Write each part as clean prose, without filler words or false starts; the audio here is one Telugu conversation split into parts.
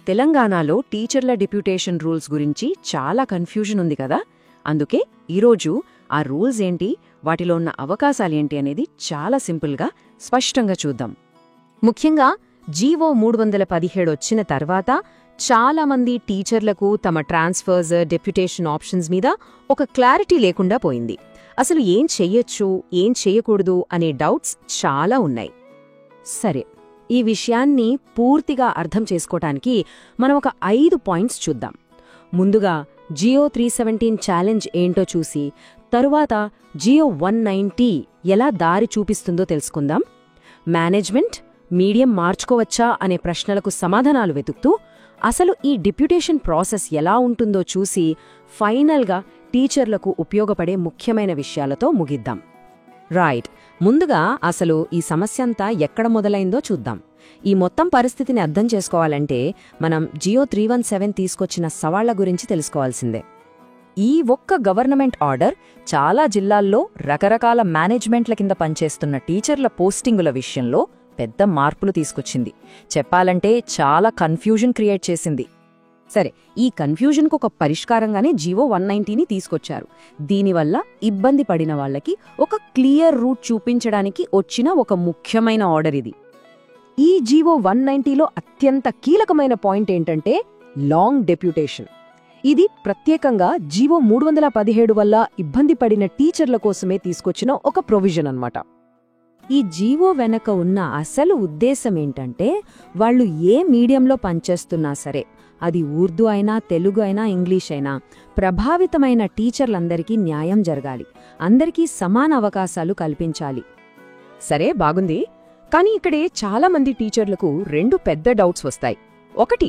తెలంగాణలో టీచర్ల డిప్యూటేషన్ రూల్స్ గురించి చాలా కన్ఫ్యూజన్ ఉంది కదా. అందుకే ఈరోజు ఆ రూల్స్ ఏంటి, వాటిలో ఉన్న అవకాశాలేంటి అనేది చాలా సింపుల్గా స్పష్టంగా చూద్దాం. ముఖ్యంగా జీవో 317 వచ్చిన తర్వాత చాలామంది టీచర్లకు తమ ట్రాన్స్ఫర్స్, డెప్యుటేషన్ ఆప్షన్స్ మీద ఒక క్లారిటీ లేకుండా పోయింది. అసలు ఏం చెయ్యొచ్చు, ఏం చెయ్యకూడదు అనే డౌట్స్ చాలా ఉన్నాయి. సరే, ఈ విషయాన్ని పూర్తిగా అర్థం చేసుకోవటానికి మనం ఒక 5 పాయింట్స్ చూద్దాం. ముందుగా జియో 317 ఛాలెంజ్ ఏంటో చూసి తరువాత జియో 190 ఎలా దారి చూపిస్తుందో తెలుసుకుందాం. మేనేజ్మెంట్, మీడియం మార్చుకోవచ్చా అనే ప్రశ్నలకు సమాధానాలు వెతుకుతూ అసలు ఈ డిప్యూటేషన్ ప్రాసెస్ ఎలా ఉంటుందో చూసి ఫైనల్గా టీచర్లకు ఉపయోగపడే ముఖ్యమైన విషయాలతో ముగిద్దాం. రైట్, ముందుగా అసలు ఈ సమస్యంతా ఎక్కడ మొదలైందో చూద్దాం. ఈ మొత్తం పరిస్థితిని అర్థం చేసుకోవాలంటే మనం జియో 317 తీసుకొచ్చిన సవాళ్ల గురించి తెలుసుకోవాల్సిందే. ఈ ఒక్క గవర్నమెంట్ ఆర్డర్ చాలా జిల్లాల్లో రకరకాల మేనేజ్మెంట్ల కింద పనిచేస్తున్న టీచర్ల పోస్టింగుల విషయంలో పెద్ద మార్పులు తీసుకొచ్చింది. చెప్పాలంటే చాలా కన్ఫ్యూజన్ క్రియేట్ చేసింది. సరే, ఈ కన్ఫ్యూజన్కు ఒక పరిష్కారంగానే జియో 190ని తీసుకొచ్చారు. దీనివల్ల ఇబ్బంది పడిన వాళ్లకి ఒక క్లియర్ రూట్ చూపించడానికి వచ్చిన ఒక ముఖ్యమైన ఆర్డర్ ఇది. ఈ జియో 190లో అత్యంత కీలకమైన పాయింట్ ఏంటంటే లాంగ్ డెప్యూటేషన్. ఇది ప్రత్యేకంగా జియో 317 వల్ల ఇబ్బంది పడిన టీచర్ల కోసమే తీసుకొచ్చిన ఒక ప్రొవిజన్ అన్నమాట. ఈ జీవో వెనక ఉన్న అసలు ఉద్దేశమేంటంటే వాళ్ళు ఏ మీడియంలో పనిచేస్తున్నా సరే, అది ఉర్దూ అయినా, తెలుగు అయినా, ఇంగ్లీష్ అయినా, ప్రభావితమైన టీచర్లందరికీ న్యాయం జరగాలి, అందరికీ సమాన అవకాశాలు కల్పించాలి. సరే, బాగుంది. కానీ ఇక్కడే చాలామంది టీచర్లకు 2 పెద్ద డౌట్స్ వస్తాయి. ఒకటి,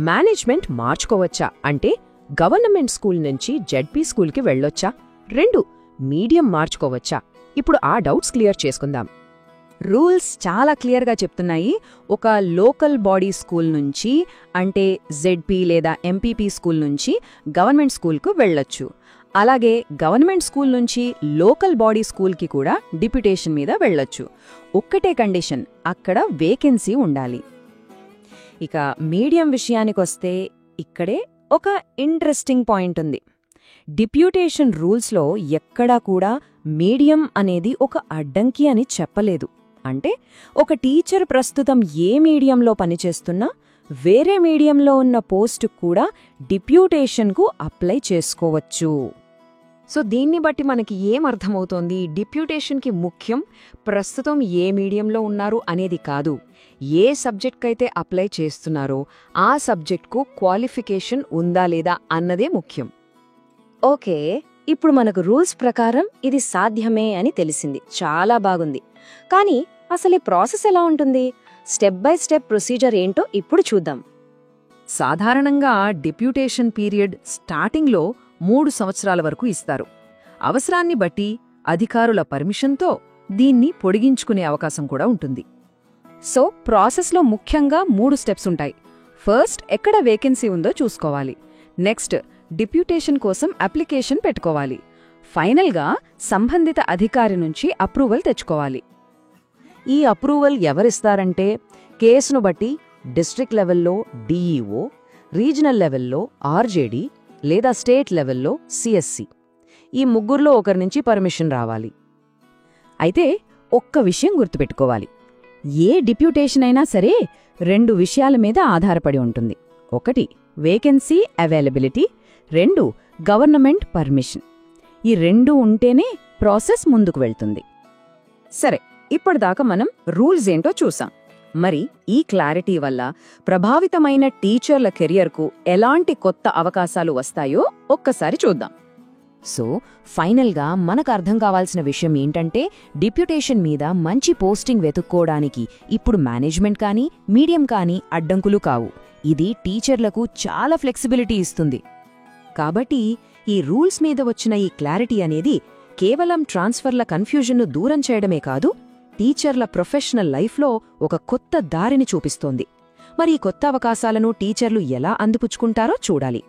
మేనేజ్మెంట్ మార్చుకోవచ్చా, అంటే గవర్నమెంట్ స్కూల్ నుంచి జెడ్పీ స్కూల్కి వెళ్ళొచ్చా? 2, మీడియం మార్చుకోవచ్చా? ఇప్పుడు ఆ డౌట్స్ క్లియర్ చేసుకుందాం. రూల్స్ చాలా క్లియర్గా చెప్తున్నాయి. ఒక లోకల్ బాడీ స్కూల్ నుంచి, అంటే జెడ్పీ లేదా ఎంపీపీ స్కూల్ నుంచి గవర్నమెంట్ స్కూల్కు వెళ్ళొచ్చు. అలాగే గవర్నమెంట్ స్కూల్ నుంచి లోకల్ బాడీ స్కూల్కి కూడా డిప్యూటేషన్ మీద వెళ్ళొచ్చు. ఒక్కటే కండిషన్, అక్కడ వేకెన్సీ ఉండాలి. ఇక మీడియం విషయానికొస్తే ఇక్కడే ఒక ఇంట్రెస్టింగ్ పాయింట్ ఉంది. డిప్యూటేషన్ రూల్స్లో ఎక్కడా కూడా మీడియం అనేది ఒక అడ్డంకి అని చెప్పలేదు. అంటే ఒక టీచర్ ప్రస్తుతం ఏ మీడియంలో పనిచేస్తున్నా వేరే మీడియంలో ఉన్న పోస్టుకు కూడా డిప్యూటేషన్కు అప్లై చేసుకోవచ్చు. సో దీన్ని బట్టి మనకి ఏమర్థమవుతోంది? డిప్యూటేషన్కి ముఖ్యం ప్రస్తుతం ఏ మీడియంలో ఉన్నారు అనేది కాదు, ఏ సబ్జెక్ట్కైతే అప్లై చేస్తున్నారో ఆ సబ్జెక్ట్కు క్వాలిఫికేషన్ ఉందా లేదా అన్నదే ముఖ్యం. ఓకే, ఇప్పుడు మనకు రూల్స్ ప్రకారం ఇది సాధ్యమే అని తెలిసింది, చాలా బాగుంది. కానీ అసలు ఈ ప్రాసెస్ ఎలా ఉంటుంది? స్టెప్ బై స్టెప్ ప్రొసీజర్ ఏంటో ఇప్పుడు చూద్దాం. సాధారణంగా డిప్యూటేషన్ పీరియడ్ స్టార్టింగ్లో 3 సంవత్సరాల వరకు ఇస్తారు. అవసరాన్ని బట్టి అధికారుల పర్మిషన్తో దీన్ని పొడిగించుకునే అవకాశం కూడా ఉంటుంది. సో ప్రాసెస్లో ముఖ్యంగా 3 స్టెప్స్ ఉంటాయి. ఫస్ట్, ఎక్కడ వేకెన్సీ ఉందో చూసుకోవాలి. నెక్స్ట్, డిప్యూటేషన్ కోసం అప్లికేషన్ పెట్టుకోవాలి. ఫైనల్గా సంబంధిత అధికారి నుంచి అప్రూవల్ తెచ్చుకోవాలి. ఈ అప్రూవల్ ఎవరిస్తారంటే కేసును బట్టి డిస్ట్రిక్ట్ లెవెల్లో డిఈఓ, రీజనల్ లెవెల్లో ఆర్జేడీ లేదా స్టేట్ లెవెల్లో సిఎస్సి, ఈ ముగ్గురులో ఒకరి నుంచి పర్మిషన్ రావాలి. అయితే ఒక్క విషయం గుర్తుపెట్టుకోవాలి, ఏ డిప్యూటేషన్ అయినా సరే 2 విషయాల మీద ఆధారపడి ఉంటుంది. 1, వేకెన్సీ అవైలబిలిటీ, 2, గవర్నమెంట్ పర్మిషన్. ఈ 2 ఉంటేనే ప్రాసెస్ ముందుకు వెళ్తుంది. సరే, ఇప్పటిదాకా మనం రూల్స్ ఏంటో చూసాం. మరి ఈ క్లారిటీ వల్ల ప్రభావితమైన టీచర్ల కెరియర్కు ఎలాంటి కొత్త అవకాశాలు వస్తాయో ఒక్కసారి చూద్దాం. సో ఫైనల్గా మనకు అర్థం కావాల్సిన విషయం ఏంటంటే డిప్యూటేషన్ మీద మంచి పోస్టింగ్ వెతుక్కోవడానికి ఇప్పుడు మేనేజ్మెంట్ కానీ, మీడియం కానీ అడ్డంకులు కావు. ఇది టీచర్లకు చాలా ఫ్లెక్సిబిలిటీ ఇస్తుంది. కాబట్టి ఈ రూల్స్ మీద వచ్చిన ఈ క్లారిటీ అనేది కేవలం ట్రాన్స్ఫర్ల కన్ఫ్యూజన్ను దూరం చేయడమే కాదు, టీచర్ల ప్రొఫెషనల్ లైఫ్లో ఒక కొత్త దారిని చూపిస్తోంది. మరి ఈ కొత్త అవకాశాలను టీచర్లు ఎలా అందిపుచ్చుకుంటారో చూడాలి.